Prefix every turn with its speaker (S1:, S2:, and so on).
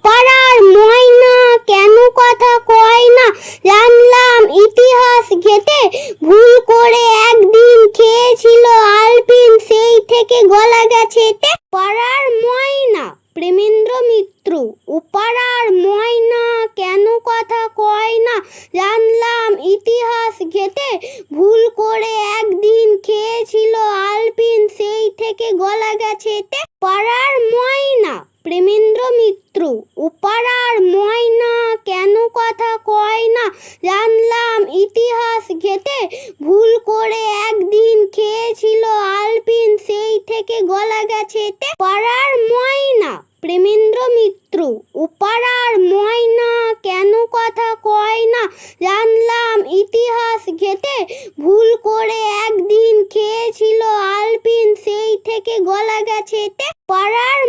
S1: পাড়ার ময়না কেন কথা কয় না, জানলাম ইতিহাস ঘেঁটে ভুল করে একদিন খেয়েছিল আলপিন, সেই থেকে গলা গেছে এতে। পাড়ার ময়না প্রেমেন্দ্র মিত্র। পাড়ার ময়না কেন কথা কয় না, জানলাম ইতিহাস ঘেঁটে ভুল করে একদিন খেয়েছিল আলপিন, সেই থেকে গলা গেছে এতে। পাড়ার ময়না প্রেমেন্দ্র মিত্র। পাড়ার ময়না কেন কথা কয় না, জানলাম ইতিহাস ঘেঁটে ভুল করে একদিন খেয়েছিল আলপিন, সেই থেকে গলা গেছে এতে। পাড়ার ময়না প্রেমেন্দ্র মিত্র। পাড়ার ময়না কেন কথা কয় না, জানলাম ইতিহাস ঘেঁটে ভুল করে একদিন খেয়েছিল আলপিন, সেই থেকে গলা গেছে এতে। পাড়ার